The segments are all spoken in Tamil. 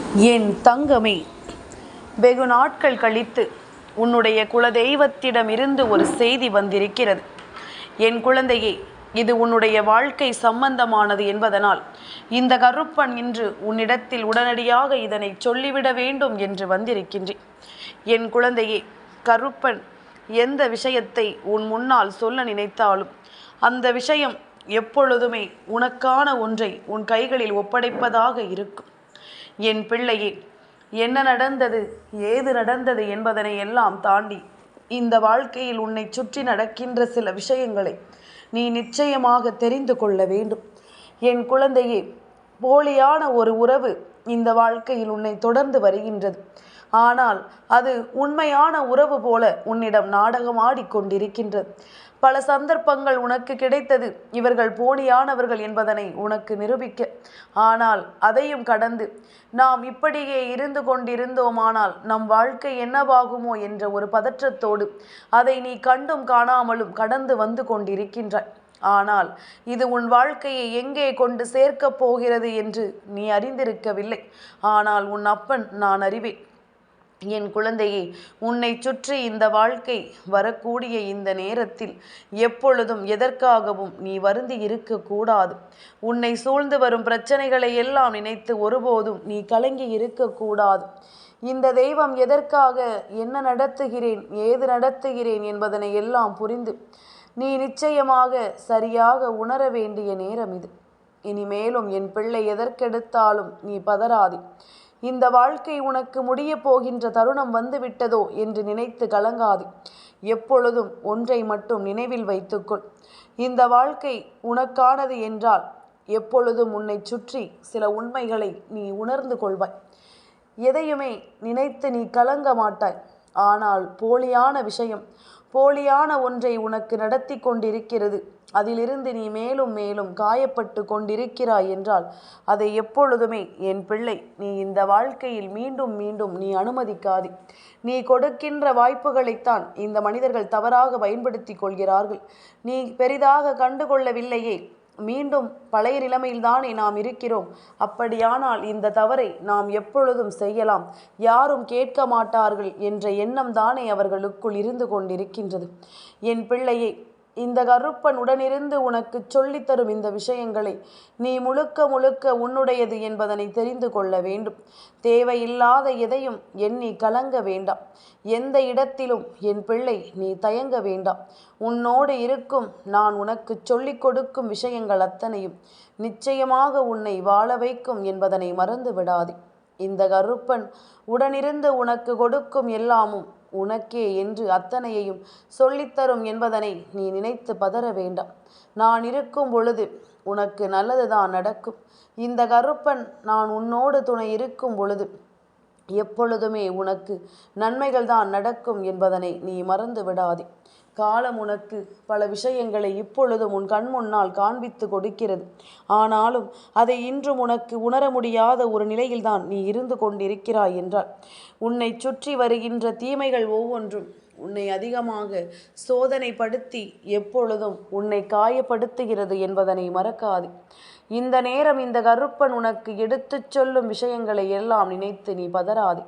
என் தங்கமே, வெகு நாட்கள் கழித்து உன்னுடைய குலதெய்வத்திடமிருந்து ஒரு செய்தி வந்திருக்கிறது. என் குழந்தையே, இது உன்னுடைய வாழ்க்கை சம்பந்தமானது என்பதனால் இந்த கருப்பன் இன்று உன்னிடத்தில் உடனடியாக இதனை சொல்லிவிட வேண்டும் என்று வந்திருக்கின்றேன். என் குழந்தையே, கருப்பன் எந்த விஷயத்தை உன் முன்னால் சொல்ல நினைத்தாலும் அந்த விஷயம் எப்பொழுதுமே உனக்கான ஒன்றை உன் கைகளில் ஒப்படைப்பதாக இருக்கும். என் பிள்ளையே, என்ன நடந்தது, ஏது நடந்தது என்பதனை எல்லாம் தாண்டி இந்த வாழ்க்கையில் உன்னை சுற்றி நடக்கின்ற சில விஷயங்களை நீ நிச்சயமாக தெரிந்து கொள்ள வேண்டும். என் குழந்தையே, போலியான ஒரு உறவு இந்த வாழ்க்கையில் உன்னை தொடர்ந்து வருகின்றது. ஆனால் அது உண்மையான உறவு போல உன்னிடம் நாடகமாடிக்கொண்டிருக்கின்றது. பல சந்தர்ப்பங்கள் உனக்கு கிடைத்தது இவர்கள் போலியானவர்கள் என்பதனை உனக்கு நிரூபிக்க. ஆனால் அதையும் கடந்து நாம் இப்படியே இருந்து கொண்டிருந்தோமானால் நம் வாழ்க்கை என்னவாகுமோ என்ற ஒரு பதற்றத்தோடு அதை நீ கண்டும் காணாமலும் கடந்து வந்து கொண்டிருக்கின்றாய். ஆனால் இது உன் வாழ்க்கையை எங்கே கொண்டு சேர்க்கப் போகிறது என்று நீ அறிந்திருக்கவில்லை. ஆனால் உன் அப்பன் நான் அறிவேன். என் குழந்தையே, உன்னை சுற்றி இந்த வாழ்க்கை வரக்கூடிய இந்த நேரத்தில் எப்பொழுதும் எதற்காகவும் நீ வருந்தி இருக்கக்கூடாது. உன்னை சூழ்ந்து வரும் பிரச்சனைகளை எல்லாம் நினைத்து ஒருபோதும் நீ கலங்கி இருக்கக்கூடாது. இந்த தெய்வம் எதற்காக என்ன நடத்துகிறேன், ஏது நடத்துகிறேன் என்பதனை எல்லாம் புரிந்து நீ நிச்சயமாக சரியாக உணர வேண்டிய நேரம் இது. இனிமேலும் என் பிள்ளை எதற்கெடுத்தாலும் நீ பதறாதே. இந்த வாழ்க்கை உனக்கு முடிய போகின்ற தருணம் வந்துவிட்டதோ என்று நினைத்து கலங்காதே. எப்பொழுதும் ஒன்றை மட்டும் நினைவில் வைத்துக்கொள். இந்த வாழ்க்கை உனக்கானது என்றால் எப்பொழுதும் உன்னை சுற்றி சில உண்மைகளை நீ உணர்ந்து கொள்வாய். எதையுமே நினைத்து நீ கலங்க மாட்டாய். ஆனால் போலியான விஷயம், போலியான ஒன்றை உனக்கு நடத்தி கொண்டிருக்கிறது. அதிலிருந்து நீ மேலும் மேலும் காயப்பட்டு கொண்டிருக்கிறாய் என்றால் அதை எப்பொழுதுமே என் பிள்ளை நீ இந்த வாழ்க்கையில் மீண்டும் மீண்டும் நீ அனுமதிக்காதே. நீ கொடுக்கின்ற வாய்ப்புகளைத்தான் இந்த மனிதர்கள் தவறாக பயன்படுத்தி கொள்கிறார்கள். நீ பெரிதாக கண்டுகொள்ளவில்லையே. மீண்டும் பழைய நிலைமையில்தானே நாம் இருக்கிறோம். அப்படியானால் இந்த தவறை நாம் எப்பொழுதும் செய்யலாம், யாரும் கேட்க மாட்டார்கள் என்ற எண்ணம் தானே அவர்களுக்குள் இருந்து கொண்டிருக்கின்றது. என் பிள்ளையே, இந்த கருப்பன் உடனிருந்து உனக்கு சொல்லித்தரும் இந்த விஷயங்களை நீ முழுக்க முழுக்க உன்னுடையது என்பதனை தெரிந்து கொள்ள வேண்டும். தேவையில்லாத எதையும் எண்ணி கலங்க வேண்டாம். எந்த இடத்திலும் என் பிள்ளை நீ தயங்க வேண்டாம். உன்னோடு இருக்கும் நான் உனக்கு சொல்லிக் கொடுக்கும் விஷயங்கள் அத்தனையும் நிச்சயமாக உன்னை வாழ வைக்கும் என்பதனை மறந்து விடாதே. இந்த கருப்பன் உடனிருந்து உனக்கு கொடுக்கும் எல்லாமும் உனக்கே என்று அத்தனையையும் சொல்லித்தரும் என்பதனை நீ நினைத்து பதற வேண்டாம். நான் இருக்கும் பொழுது உனக்கு நல்லதுதான் நடக்கும். இந்த கருப்பன் நான் உன்னோடு துணை இருக்கும் பொழுது எப்பொழுதுமே உனக்கு நன்மைகள் தான் நடக்கும் என்பதனை நீ மறந்து விடாதே. காலம் உனக்கு பல விஷயங்களை இப்பொழுதும் உன் கண் முன்னால் காண்பித்து கொடுக்கிறது. ஆனாலும் அதை இன்றும் உனக்கு உணர முடியாத ஒரு நிலையில்தான் நீ இருந்து கொண்டிருக்கிறாய் என்றால் உன்னை சுற்றி வருகின்ற தீமைகள் ஒவ்வொன்றும் உன்னை அதிகமாக சோதனைப்படுத்தி எப்பொழுதும் உன்னை காயப்படுத்துகிறது என்பதனை மறக்காது. இந்த நேரம் இந்த கருப்பன் உனக்கு எடுத்துச் சொல்லும் விஷயங்களை எல்லாம் நினைத்து நீ பதறாதே.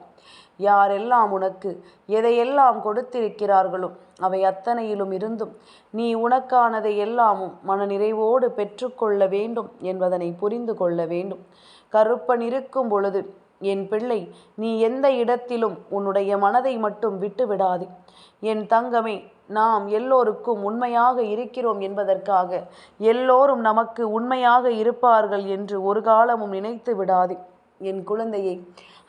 யாரெல்லாம் உனக்கு எதையெல்லாம் கொடுத்திருக்கிறார்களோ அவை அத்தனையிலும் இருந்தும் நீ உனக்கானதை எல்லாமும் மனநிறைவோடு பெற்றுக்கொள்ள வேண்டும் என்பதனை புரிந்து கொள்ள வேண்டும். கருப்பன் இருக்கும் பொழுது என் பிள்ளை நீ எந்த இடத்திலும் உன்னுடைய மனதை மட்டும் விட்டு விடாதே. என் தங்கமே, நாம் எல்லோருக்கும் உண்மையாக இருக்கிறோம் என்பதற்காக எல்லோரும் நமக்கு உண்மையாக இருப்பார்கள் என்று ஒரு காலமும் நினைத்து விடாதே. என் குழந்தையை,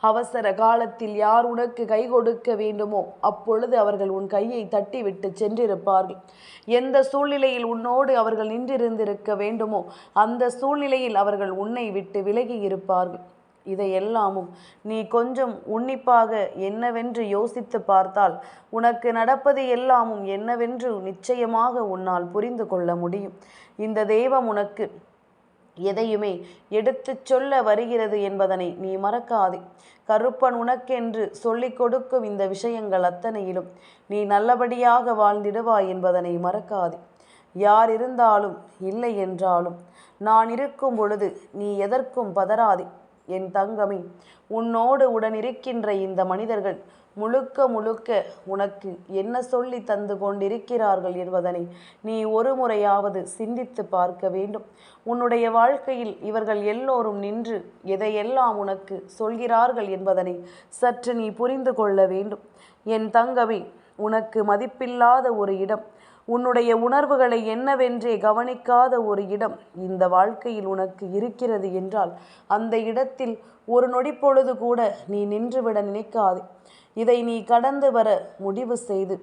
அவசர காலத்தில் யார் உனக்கு கை கொடுக்க வேண்டுமோ அப்பொழுது அவர்கள் உன் கையை தட்டிவிட்டு சென்றிருப்பார்கள். எந்த சூழ்நிலையில் உன்னோடு அவர்கள் நின்றிருந்திருக்க வேண்டுமோ அந்த சூழ்நிலையில் அவர்கள் உன்னை விட்டு விலகி இருப்பார்கள். இதையெல்லாமும் நீ கொஞ்சம் உன்னிப்பாக என்னவென்று யோசித்து பார்த்தால் உனக்கு நடப்பது எல்லாமும் என்னவென்று நிச்சயமாக உன்னால் புரிந்து கொள்ள முடியும். இந்த தெய்வம் உனக்கு எதையுமே எடுத்துச் சொல்ல வருகிறது என்பதனை நீ மறக்காதே. கருப்பன் உனக்கென்று சொல்லிக் கொடுக்கும் இந்த விஷயங்கள் அத்தனையிலும் நீ நல்லபடியாக வாழ்ந்திடுவாய் என்பதனை மறக்காதே. யார் இருந்தாலும் இல்லை என்றாலும் நான் இருக்கும் பொழுது நீ எதற்கும் பதறாதே. என் தங்கமே, உன்னோடு உடனிருக்கின்ற இந்த மனிதர்கள் முழுக்க முழுக்க உனக்கு என்ன சொல்லி தந்து கொண்டிருக்கிறார்கள் என்பதனை நீ ஒரு முறையாவது சிந்தித்து பார்க்க வேண்டும். உன்னுடைய வாழ்க்கையில் இவர்கள் எல்லோரும் நின்று எதையெல்லாம் உனக்கு சொல்கிறார்கள் என்பதனை சற்று நீ புரிந்து கொள்ள வேண்டும். என் தங்கமே, உனக்கு மதிப்பில்லாத ஒரு இடம், உன்னுடைய உணர்வுகளை என்னவென்றே கவனிக்காத ஒரு இடம் இந்த வாழ்க்கையில் உனக்கு இருக்கிறது என்றால் அந்த இடத்தில் ஒரு நொடிப்பொழுது கூட நீ நின்றுவிட நினைக்காதே. இதை நீ கடந்து வர முடிவு செய்து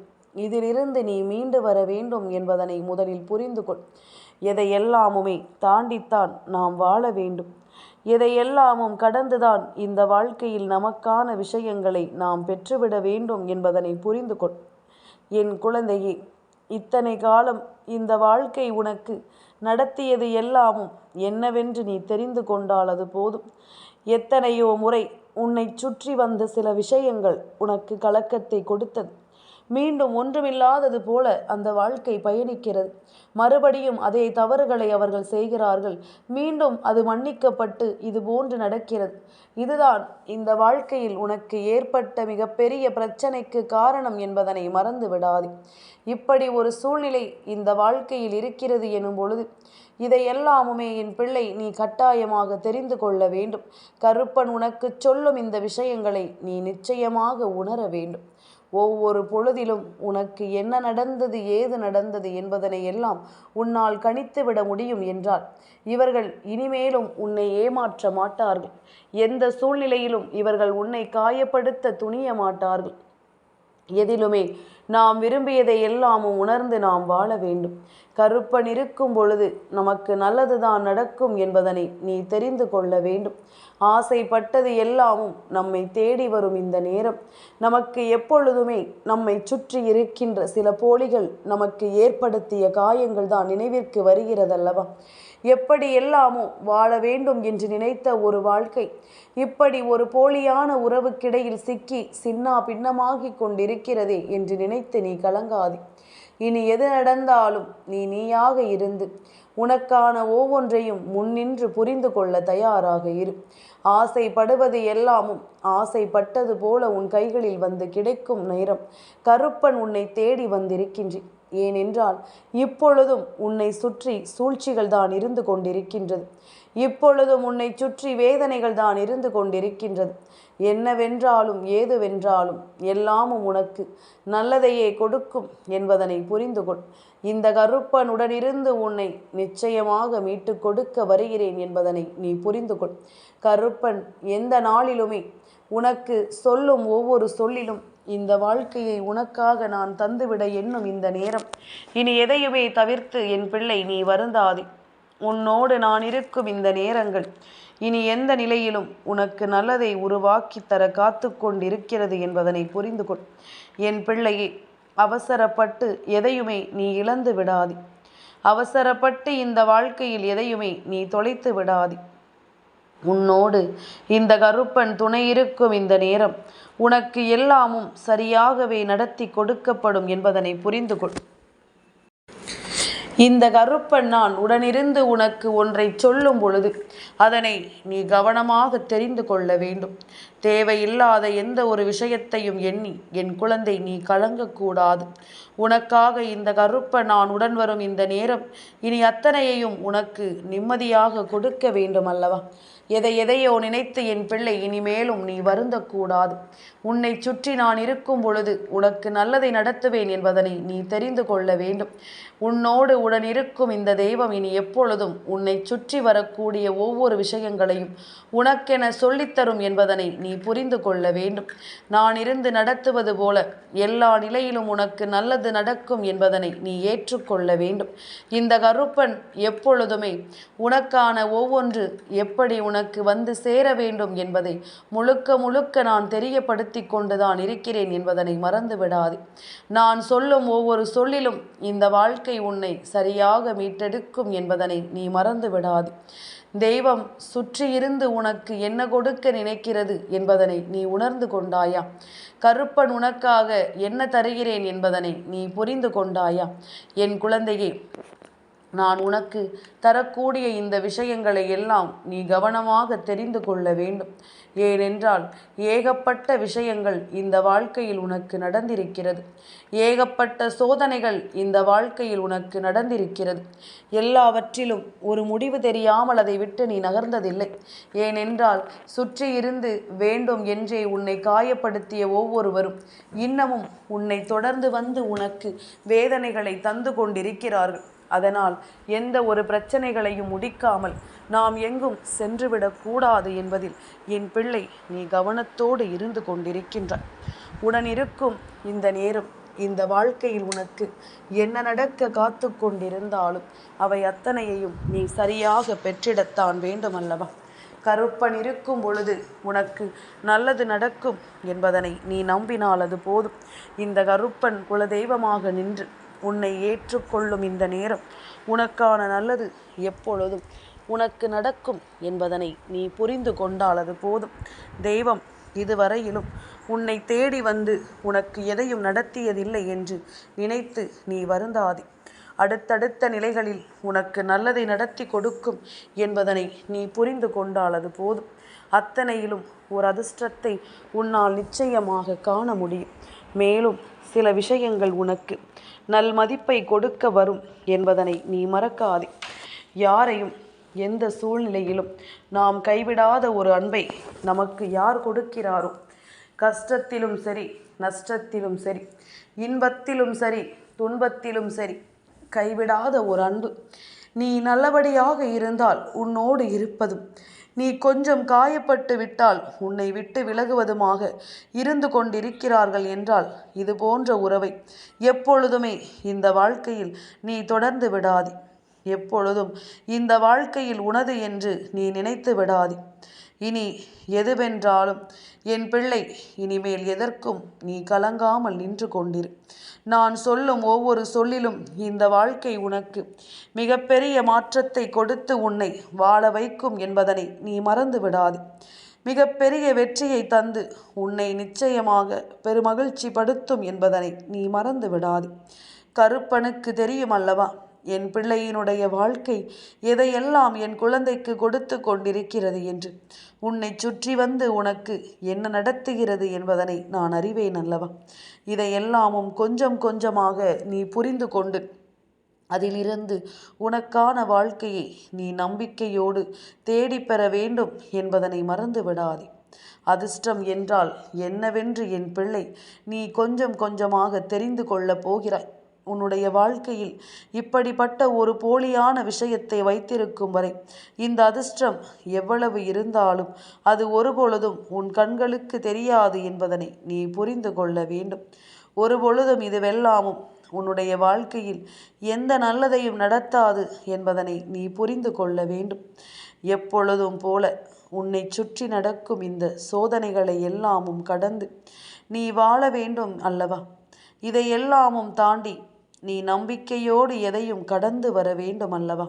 இதிலிருந்து நீ மீண்டு வர வேண்டும் என்பதனை முதலில் புரிந்து கொள். எதையெல்லாமுமே தாண்டித்தான் நாம் வாழ வேண்டும். எதையெல்லாமும் கடந்துதான் இந்த வாழ்க்கையில் நமக்கான விஷயங்களை நாம் பெற்றுவிட வேண்டும் என்பதனை புரிந்து கொள். என் குழந்தையே, இத்தனை காலம் இந்த வாழ்க்கை உனக்கு நடத்தியது எல்லாமும் என்னவென்று நீ தெரிந்து கொண்டால் அது போதும். எத்தனையோ முறை உன்னை சுற்றி வந்த சில விஷயங்கள் உனக்கு கலக்கத்தை கொடுத்தது. மீண்டும் ஒன்றுமில்லாதது போல அந்த வாழ்க்கை பயணிக்கிறது. மறுபடியும் அதே தவறுகளை அவர்கள் செய்கிறார்கள். மீண்டும் அது மன்னிக்கப்பட்டு இது போன்று நடக்கிறது. இதுதான் இந்த வாழ்க்கையில் உனக்கு ஏற்பட்ட மிகப்பெரிய பிரச்சனைக்கு காரணம் என்பதனை மறந்து விடாதே. இப்படி ஒரு சூழ்நிலை இந்த வாழ்க்கையில் இருக்கிறது எனும் பொழுது இதையெல்லாமுமே என் பிள்ளை நீ கட்டாயமாக தெரிந்து கொள்ள வேண்டும். கருப்பன் உனக்கு சொல்லும் இந்த விஷயங்களை நீ நிச்சயமாக உணர வேண்டும். ஒவ்வொரு பொழுதிலும் உனக்கு என்ன நடந்தது, ஏது நடந்தது என்பதனை எல்லாம் உன்னால் கணித்துவிட முடியும் என்றால் இவர்கள் இனிமேலும் உன்னை ஏமாற்ற மாட்டார்கள். எந்த சூழ்நிலையிலும் இவர்கள் உன்னை காயப்படுத்த துணிய மாட்டார்கள். எதிலுமே நாம் விரும்பியதை எல்லாமும் உணர்ந்து நாம் வாழ வேண்டும். கருப்பன் இருக்கும் பொழுது நமக்கு நல்லதுதான் நடக்கும் என்பதனை நீ தெரிந்து கொள்ள வேண்டும். ஆசைப்பட்டது எல்லாமும் நம்மை தேடி வரும் இந்த நேரம் நமக்கு எப்பொழுதுமே நம்மை சுற்றி இருக்கின்ற சில போலிகள் நமக்கு ஏற்படுத்திய காயங்கள் தான் நினைவிற்கு வருகிறதல்லவா? எப்படி எல்லாமோ வாழ வேண்டும் என்று நினைத்த ஒரு வாழ்க்கை இப்படி ஒரு போலியான உறவுக்கிடையில் சிக்கி சின்னா பின்னமாகி கொண்டிருக்கிறதே என்று நினைத்து நீ கலங்காதே. இனி எது நடந்தாலும் நீயாக இருந்து உனக்கான ஒவ்வொன்றையும் முன்னின்று புரிந்து கொள்ள தயாராக இரு. ஆசைப்படுவது எல்லாமும் ஆசைப்பட்டது போல உன் கைகளில் வந்து கிடைக்கும் நேரம் கருப்பன் உன்னை தேடி வந்திருக்கின்றேன். ஏனென்றால் இப்பொழுதும் உன்னை சுற்றி சூழ்ச்சிகள் தான் இருந்து கொண்டிருக்கின்றது. இப்பொழுதும் உன்னை சுற்றி வேதனைகள் தான் இருந்து கொண்டிருக்கின்றது. என்னவென்றாலும் ஏதுவென்றாலும் எல்லாமும் உனக்கு நல்லதையே கொடுக்கும் என்பதனை புரிந்து கொள். இந்த கருப்பனுடனிருந்து உன்னை நிச்சயமாக மீட்டு கொடுக்க வருகிறேன் என்பதனை நீ புரிந்து கொள். கருப்பன் எந்த நாளிலுமே உனக்கு சொல்லும் ஒவ்வொரு சொல்லிலும் இந்த வாழ்க்கையை உனக்காக நான் தந்துவிட எண்ணும் இந்த நேரம் இனி எதையுமே தவிர்த்து என் பிள்ளை நீ வருந்தாதே. உன்னோடு நான் இருக்கும் இந்த நேரங்கள் இனி எந்த நிலையிலும் உனக்கு நல்லதை உருவாக்கி தர காத்து கொண்டிருக்கிறது என்பதனை புரிந்து கொள். என் பிள்ளையே, அவசரப்பட்டு எதையுமே நீ இழந்து விடாதே. அவசரப்பட்டு இந்த வாழ்க்கையில் எதையுமே நீ தொலைத்து விடாதே. உன்னோடு இந்த கருப்பன் துணை இருக்கும் இந்த நேரம் உனக்கு எல்லாமும் சரியாகவே நடத்தி கொடுக்கப்படும் என்பதனை புரிந்து கொள். இந்த கருப்பன் நான் உடனிருந்து உனக்கு ஒன்றை சொல்லும் பொழுது அதனை நீ கவனமாக தெரிந்து கொள்ள வேண்டும். தேவையில்லாத எந்த ஒரு விஷயத்தையும் எண்ணி என் குழந்தை நீ கலங்கக்கூடாது. உனக்காக இந்த கருப்பன் நான் உடன் வரும் இந்த நேரம் இனி அத்தனையையும் உனக்கு நிம்மதியாக கொடுக்க வேண்டும் அல்லவா? எதையோ நினைத்து என் பிள்ளை இனிமேலும் நீ வருந்தக்கூடாது. உன்னை சுற்றி நான் இருக்கும் பொழுது உனக்கு நல்லதை நடத்துவேன் என்பதனை நீ தெரிந்து கொள்ள வேண்டும். உன்னோடு உடன் இருக்கும் இந்த தெய்வம் இனி எப்பொழுதும் உன்னை சுற்றி வரக்கூடிய ஒவ்வொரு விஷயங்களையும் உனக்கென சொல்லித்தரும் என்பதனை நீ புரிந்து கொள்ள வேண்டும். நான் இருந்து நடத்துவது போல எல்லா நிலையிலும் உனக்கு நல்லது நடக்கும் என்பதனை நீ ஏற்றுக்கொள்ள வேண்டும். இந்த கருப்பன் எப்பொழுதுமே உனக்கான ஒவ்வொன்று எப்படி உனக்கு வந்து சேர வேண்டும் என்பதை முழுக்க நான் தெரியப்படுத்தி கொண்டுதான் இருக்கிறேன் என்பதனை மறந்து விடாதே. நான் சொல்லும் ஒவ்வொரு சொல்லிலும் இந்த வாழ்க்கை உன்னை சரியாக மீட்டெடுக்கும் என்பதனை நீ மறந்து விடாதே. தெய்வம் சுற்றியிருந்து உனக்கு என்ன கொடுக்க நினைக்கிறது என்பதனை நீ உணர்ந்து கொண்டாயா? கருப்பன் உனக்காக என்ன தருகிறேன் என்பதனை நீ புரிந்து கொண்டாயா? என் குழந்தையே, நான் உனக்கு தரக்கூடிய இந்த விஷயங்களை எல்லாம் நீ கவனமாக தெரிந்து கொள்ள வேண்டும். ஏனென்றால் ஏகப்பட்ட விஷயங்கள் இந்த வாழ்க்கையில் உனக்கு நடந்திருக்கிறது. ஏகப்பட்ட சோதனைகள் இந்த வாழ்க்கையில் உனக்கு நடந்திருக்கிறது. எல்லாவற்றிலும் ஒரு முடிவு தெரியாமல் அதை விட்டு நீ நகர்ந்ததில்லை. ஏனென்றால் சுற்றியிருந்து வேண்டும் என்றே உன்னை காயப்படுத்திய ஒவ்வொருவரும் இன்னமும் உன்னை தொடர்ந்து வந்து உனக்கு வேதனைகளை தந்து கொண்டிருக்கிறார்கள். அதனால் எந்த ஒரு பிரச்சனைகளையும் முடிக்காமல் நாம் எங்கும் சென்றுவிடக்கூடாது என்பதில் என் பிள்ளை நீ கவனத்தோடு இருந்து கொண்டிருக்கின்றாய். உடனிருக்கும் இந்த நேரம் இந்த வாழ்க்கையில் உனக்கு என்ன நடக்க காத்து கொண்டிருந்தாலும் அவை அத்தனையையும் நீ சரியாக பெற்றிடத்தான் வேண்டுமல்லவா? கருப்பன் இருக்கும் பொழுது உனக்கு நல்லது நடக்கும் என்பதனை நீ நம்பினால் அது போதும். இந்த கருப்பன் குலதெய்வமாக நின்று உன்னை ஏற்றுக்கொள்ளும் இந்த நேரம் உனக்கான நல்லது எப்பொழுதும் உனக்கு நடக்கும் என்பதனை நீ புரிந்து கொண்டால் அது போதும். தெய்வம் இதுவரையிலும் உன்னை தேடி வந்து உனக்கு எதையும் நடத்தியதில்லை என்று நினைத்து நீ வருந்தாதே. அடுத்தடுத்த நிலைகளில் உனக்கு நல்லதை நடத்தி கொடுக்கும் என்பதனை நீ புரிந்து கொண்டால் அது போதும். அத்தனையிலும் ஒரு அதிர்ஷ்டத்தை உன்னால் நிச்சயமாக காண முடியும். மேலும் சில விஷயங்கள் உனக்கு நல் மதிப்பை கொடுக்க வரும் என்பதனை நீ மறக்காதே. யாரையும் எந்த சூழ்நிலையிலும் நாம் கைவிடாத ஒரு அன்பை நமக்கு யார் கொடுக்கிறாரோ, கஷ்டத்திலும் சரி நஷ்டத்திலும் சரி இன்பத்திலும் சரி துன்பத்திலும் சரி கைவிடாத ஒரு அன்பு. நீ நல்லபடியாக இருந்தால் உன்னோடு இருப்பதும், நீ கொஞ்சம் காயப்பட்டு விட்டால் உன்னை விட்டு விலகுவதுமாக இருந்து கொண்டிருக்கிறார்கள் என்றால் இது போன்ற உறவை எப்பொழுதுமே இந்த வாழ்க்கையில் நீ தொடர்ந்து விடாதே. எப்பொழுதும் இந்த வாழ்க்கையில் உனது என்று நீ நினைத்து விடாதே. இனி எதுவென்றாலும் என் பிள்ளை இனிமேல் எதற்கும் நீ கலங்காமல் நின்று கொண்டிரு. நான் சொல்லும் ஒவ்வொரு சொல்லிலும் இந்த வாழ்க்கை உனக்கு மிகப்பெரிய மாற்றத்தை கொடுத்து உன்னை வாழ வைக்கும் என்பதனை நீ மறந்து விடாதே. மிகப்பெரிய வெற்றியை தந்து உன்னை நிச்சயமாக பெருமகிழ்ச்சி படுத்தும் என்பதனை நீ மறந்து விடாதே. கருப்பனுக்கு தெரியும் அல்லவா என் பிள்ளையினுடைய வாழ்க்கை எதையெல்லாம் என் குழந்தைக்கு கொடுத்து கொண்டிருக்கிறது என்று. உன்னை சுற்றி வந்து உனக்கு என்ன நடத்துகிறது என்பதனை நான் அறிவேன் அல்லவா? இதையெல்லாமும் கொஞ்சம் கொஞ்சமாக நீ புரிந்து கொண்டு அதிலிருந்து உனக்கான வாழ்க்கையை நீ நம்பிக்கையோடு தேடிப்பெற வேண்டும் என்பதனை மறந்து விடாதே. அதிர்ஷ்டம் என்றால் என்னவென்று என் பிள்ளை நீ கொஞ்சம் கொஞ்சமாக தெரிந்து கொள்ளப் போகிறாய். உன்னுடைய வாழ்க்கையில் இப்படிப்பட்ட ஒரு போலியான விஷயத்தை வைத்திருக்கும் வரை இந்த அதிர்ஷ்டம் எவ்வளவு இருந்தாலும் அது ஒருபொழுதும் உன் கண்களுக்கு தெரியாது என்பதனை நீ புரிந்து கொள்ள வேண்டும். ஒருபொழுதும் இதுவெல்லாமும் உன்னுடைய வாழ்க்கையில் எந்த நல்லதையும் நடத்தாது என்பதனை நீ புரிந்து கொள்ள வேண்டும். எப்பொழுதும் போல உன்னை சுற்றி நடக்கும் இந்த சோதனைகளை எல்லாமும் கடந்து நீ வாழ வேண்டும் அல்லவா? இதையெல்லாமும் தாண்டி நீ நம்பிக்கையோடு எதையும் கடந்து வர வேண்டும் அல்லவா?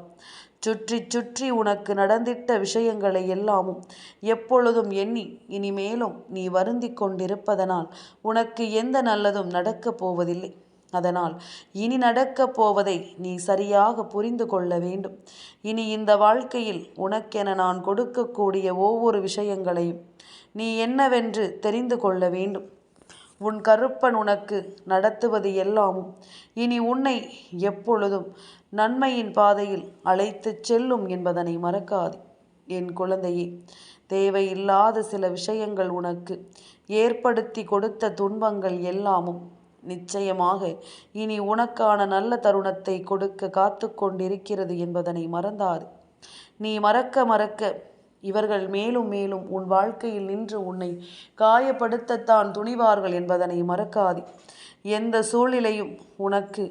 சுற்றி சுற்றி உனக்கு நடந்திட்ட விஷயங்களை எல்லாமும் எப்பொழுதும் எண்ணி இனிமேலும் நீ வருந்தி கொண்டிருப்பதனால் உனக்கு எந்த நல்லதும் நடக்கப் போவதில்லை. அதனால் இனி நடக்கப் போவதை நீ சரியாக புரிந்து கொள்ள வேண்டும். இனி இந்த வாழ்க்கையில் உனக்கென நான் கொடுக்கக்கூடிய ஒவ்வொரு விஷயங்களையும் நீ என்னவென்று தெரிந்து கொள்ள வேண்டும். உன் கருப்பன் உனக்கு நடத்துவது எல்லாமும் இனி உன்னை எப்பொழுதும் நன்மையின் பாதையில் அழைத்து செல்லும் என்பதனை மறக்காதே. என் குழந்தையே, தேவையில்லாத சில விஷயங்கள் உனக்கு ஏற்படுத்தி கொடுத்த துன்பங்கள் எல்லாமும் நிச்சயமாக இனி உனக்கான நல்ல தருணத்தை கொடுக்க காத்து கொண்டிருக்கிறது என்பதனை மறந்தாது. நீ மறக்க மறக்க இவர்கள் மேலும் மேலும் உன் வாழ்க்கையில் நின்று உன்னை காயப்படுத்தத்தான் துணிவார்கள் என்பதனை மறக்காதே. எந்த சூழ்நிலையும் உனக்கு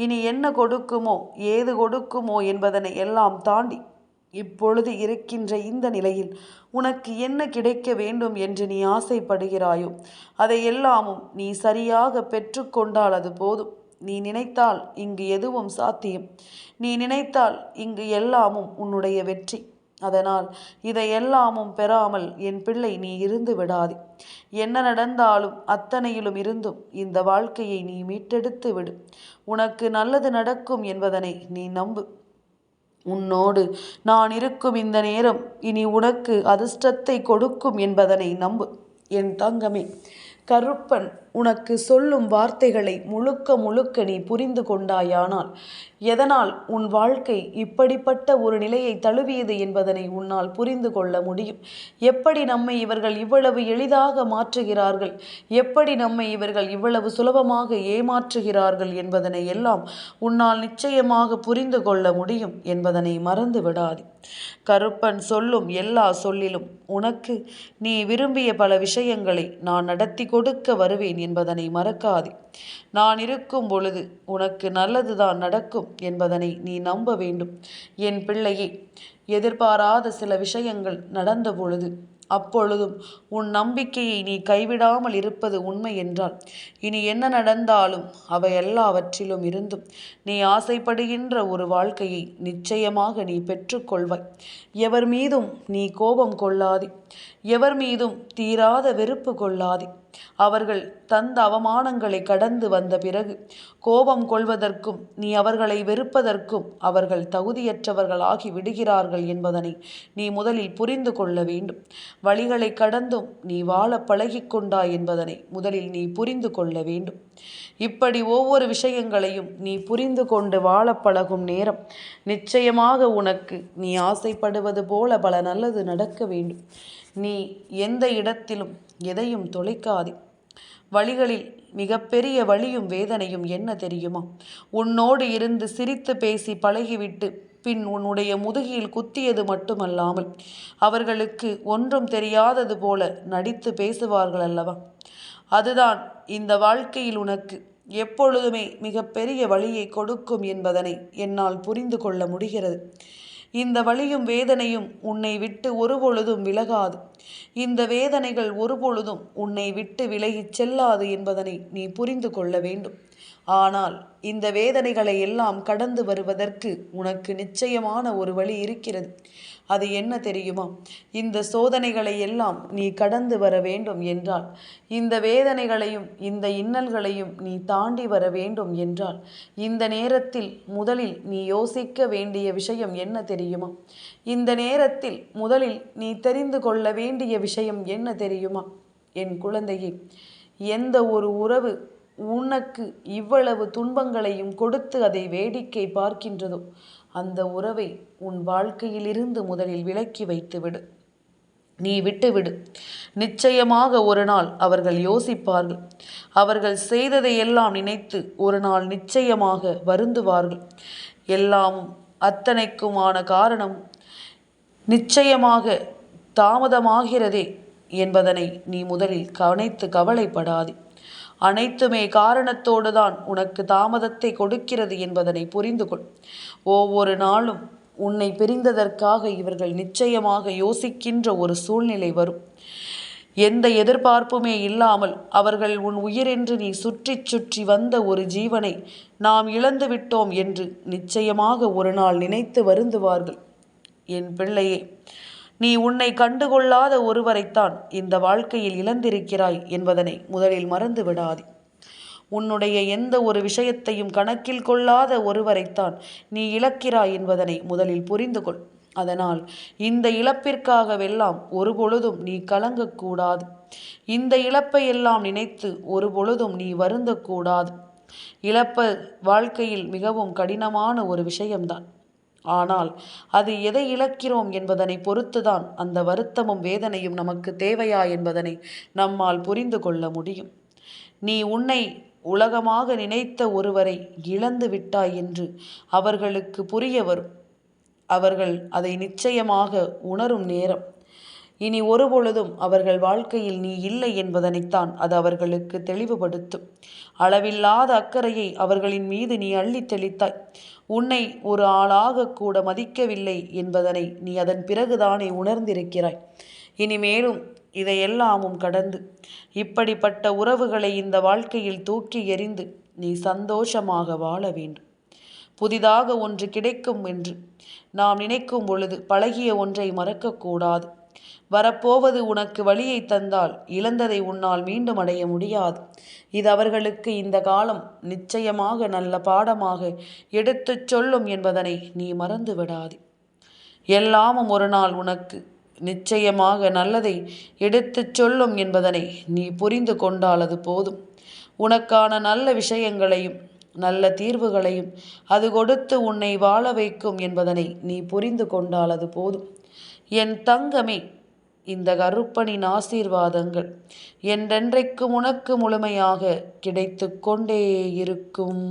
இனி என்ன கொடுக்குமோ ஏது கொடுக்குமோ என்பதனை எல்லாம் தாண்டி இப்பொழுது இருக்கின்ற இந்த நிலையில் உனக்கு என்ன கிடைக்க வேண்டும் என்று நீ ஆசைப்படுகிறாயோ அதை எல்லாமும் நீ சரியாக பெற்றுக்கொண்டால் அது போதும். நீ நினைத்தால் இங்கு எதுவும் சாத்தியம். நீ நினைத்தால் இங்கு எல்லாமும் உன்னுடைய வெற்றி. அதனால் இதையெல்லாமும் பெறாமல் என் பிள்ளை நீ இருந்து விடாதே. என்ன நடந்தாலும் அத்தனையிலும் இருந்தும் இந்த வாழ்க்கையை நீ மீட்டெடுத்து விடு. உனக்கு நல்லது நடக்கும் என்பதனை நீ நம்பு. உன்னோடு நான் இருக்கும் இந்த நேரம் இனி உனக்கு அதிர்ஷ்டத்தை கொடுக்கும் என்பதனை நம்பு என் தங்கமே. கருப்பன் உனக்கு சொல்லும் வார்த்தைகளை முழுக்க முழுக்க நீ புரிந்து கொண்டாயானால் எதனால் உன் வாழ்க்கை இப்படிப்பட்ட ஒரு நிலையை தழுவியது என்பதனை உன்னால் புரிந்து கொள்ள முடியும். எப்படி நம்மை இவர்கள் இவ்வளவு எளிதாக மாற்றுகிறார்கள், எப்படி நம்மை இவர்கள் இவ்வளவு சுலபமாக ஏமாற்றுகிறார்கள் என்பதனை எல்லாம் உன்னால் நிச்சயமாக புரிந்து கொள்ள முடியும் என்பதனை மறந்து விடாதே. கருப்பன் சொல்லும் எல்லா சொல்லிலும் உனக்கு நீ விரும்பிய பல விஷயங்களை நான் நடத்தி கொடுக்க வருவேன் என்பதனை மறக்காதே. நான் இருக்கும் பொழுது உனக்கு நல்லதுதான் நடக்கும் என்பதனை நீ நம்ப வேண்டும். என் பிள்ளையே, எதிர்பாராத சில விஷயங்கள் நடந்த பொழுது அப்பொழுதும் உன் நம்பிக்கையை நீ கைவிடாமல் இருப்பது உண்மை என்றால் இனி என்ன நடந்தாலும் அவை எல்லாவற்றிலும் இருந்தும் நீ ஆசைப்படுகின்ற ஒரு வாழ்க்கையை நிச்சயமாக நீ பெற்றுக்கொள்வாய். எவர் மீதும் நீ கோபம் கொள்ளாதே, எவர் மீதும் தீராத வெறுப்பு கொள்ளாதே. அவர்கள் தந்த அவமானங்களை கடந்து வந்த பிறகு கோபம் கொள்வதற்கும் நீ அவர்களை வெறுப்பதற்கும் அவர்கள் தகுதியற்றவர்களாகி விடுகிறார்கள் என்பதனை நீ முதலில் புரிந்து கொள்ள வேண்டும். வழிகளை கடந்தும் நீ வாழ பழகிக்கொண்டாய் என்பதனை முதலில் நீ புரிந்து கொள்ள வேண்டும். இப்படி ஒவ்வொரு விஷயங்களையும் நீ புரிந்து கொண்டு வாழ பழகும் நேரம் நிச்சயமாக உனக்கு நீ ஆசைப்படுவது போல பல நல்லது நடக்க வேண்டும். நீ எந்த இடத்திலும் எதையும் தொலைக்காதே. வழிகளில் மிகப்பெரிய வலியும் வேதனையும் என்ன தெரியுமா? உன்னோடு இருந்து சிரித்து பேசி பழகிவிட்டு பின் உன்னுடைய முதுகில் குத்தியது மட்டுமல்லாமல் அவர்களுக்கு ஒன்றும் தெரியாதது போல நடித்து பேசுவார்கள் அல்லவா? அதுதான் இந்த வாழ்க்கையில் உனக்கு எப்பொழுதுமே மிகப்பெரிய வலியை கொடுக்கும் என்பதனை என்னால் புரிந்து கொள்ள முடிகிறது. இந்த வலியும் வேதனையும் உன்னை விட்டு ஒருபொழுதும் விலகாது. இந்த வேதனைகள் ஒருபொழுதும் உன்னை விட்டு விலகிச் செல்லாது என்பதனை நீ புரிந்து கொள்ள வேண்டும். ஆனால் இந்த வேதனைகளை எல்லாம் கடந்து வருவதற்கு உனக்கு நிச்சயமான ஒரு வழி இருக்கிறது. அது என்ன தெரியுமா? இந்த சோதனைகளை எல்லாம் நீ கடந்து வர வேண்டும் என்றால், இந்த வேதனைகளையும் இந்த இன்னல்களையும் நீ தாண்டி வர வேண்டும் என்றால், இந்த நேரத்தில் முதலில் நீ யோசிக்க வேண்டிய விஷயம் என்ன தெரியுமா? இந்த நேரத்தில் முதலில் நீ தெரிந்து கொள்ள வேண்டிய விஷயம் என்ன தெரியுமா? என் குழந்தையே, எந்த ஒரு உறவு உனக்கு இவ்வளவு துன்பங்களையும் கொடுத்து அதை வேடிக்கை பார்க்கின்றதோ அந்த உறவை உன் வாழ்க்கையிலிருந்து முதலில் விலக்கி வைத்துவிடு. நீ விட்டுவிடு. நிச்சயமாக ஒரு நாள் அவர்கள் யோசிப்பார்கள். அவர்கள் செய்ததையெல்லாம் நினைத்து ஒரு நாள் நிச்சயமாக வருந்துவார்கள். எல்லாமும் அத்தனைக்குமான காரணம் நிச்சயமாக தாமதமாகிறதே என்பதனை நீ முதலில் கவலைப்படாதே. அனைத்துமே காரணத்தோடு தான் உனக்கு தாமதத்தை கொடுக்கிறது என்பதனை புரிந்து கொள். ஒவ்வொரு நாளும் உன்னை பிரிந்ததற்காக இவர்கள் நிச்சயமாக யோசிக்கின்ற ஒரு சூழ்நிலை வரும். எந்த எதிர்பார்ப்புமே இல்லாமல் அவர்கள் உன் உயிரென்று நீ சுற்றி சுற்றி வந்த ஒரு ஜீவனை நாம் இழந்து விட்டோம் என்று நிச்சயமாக ஒரு நாள் நினைத்து வருந்துவார்கள். என் பிள்ளையே, நீ உன்னை கண்டுகொள்ளாத ஒருவரைத்தான் இந்த வாழ்க்கையில் இழந்திருக்கிறாய் என்பதனை முதலில் மறந்து விடாதே. உன்னுடைய எந்த ஒரு விஷயத்தையும் கணக்கில் கொள்ளாத ஒருவரைத்தான் நீ இழக்கிறாய் என்பதனை முதலில் புரிந்து கொள். அதனால் இந்த இழப்பிற்காகவெல்லாம் ஒரு பொழுதும் நீ கலங்கக்கூடாது. இந்த இழப்பை எல்லாம் நினைத்து ஒரு பொழுதும் நீ வருந்தக்கூடாது. இழப்பு வாழ்க்கையில் மிகவும் கடினமான ஒரு விஷயம்தான். ஆனால் அது எதை இழக்கிறோம் என்பதனை பொறுத்துதான் அந்த வருத்தமும் வேதனையும் நமக்கு தேவையா என்பதனை நம்மால் புரிந்து கொள்ள முடியும். நீ உன்னை உலகமாக நினைத்த ஒருவரை இழந்து விட்டாய் என்று அவர்களுக்கு புரிய வரும். அவர்கள் அதை நிச்சயமாக உணரும் நேரம். இனி ஒருபொழுதும் அவர்கள் வாழ்க்கையில் நீ இல்லை என்பதனைத்தான் அது அவர்களுக்கு தெளிவுபடுத்தும். அளவில்லாத அக்கறையை அவர்களின் மீது நீ அள்ளி தெளித்தாய். உன்னை ஒரு ஆளாக கூட மதிக்கவில்லை என்பதனை நீ அதன் பிறகுதானே உணர்ந்திருக்கிறாய். இனிமேலும் இதையெல்லாமும் கடந்து இப்படிப்பட்ட உறவுகளை இந்த வாழ்க்கையில் தூக்கி எறிந்து நீ சந்தோஷமாக வாழ வேண்டும். புதிதாக ஒன்று கிடைக்கும் என்று நாம் நினைக்கும் பொழுது பழகிய ஒன்றை மறக்கக்கூடாது. வரப்போவது உனக்கு வழியை தந்தால் இழந்ததை உன்னால் மீண்டும் அடைய முடியாது. இது அவர்களுக்கு இந்த காலம் நிச்சயமாக நல்ல பாடமாக எடுத்துச் சொல்லும் என்பதனை நீ மறந்து விடாதே. எல்லாமும் ஒரு நாள் உனக்கு நிச்சயமாக நல்லதை எடுத்துச் சொல்லும் என்பதனை நீ புரிந்து கொண்டால் அது போதும். உனக்கான நல்ல விஷயங்களையும் நல்ல தீர்வுகளையும் அது கொடுத்து உன்னை வாழ வைக்கும் என்பதனை நீ புரிந்து கொண்டால் அது போதும். என் தங்கமே, இந்த கருப்பனின் ஆசீர்வாதங்கள் என்றென்றைக்கும் உனக்கு முழுமையாக கிடைத்து கொண்டே இருக்கும்.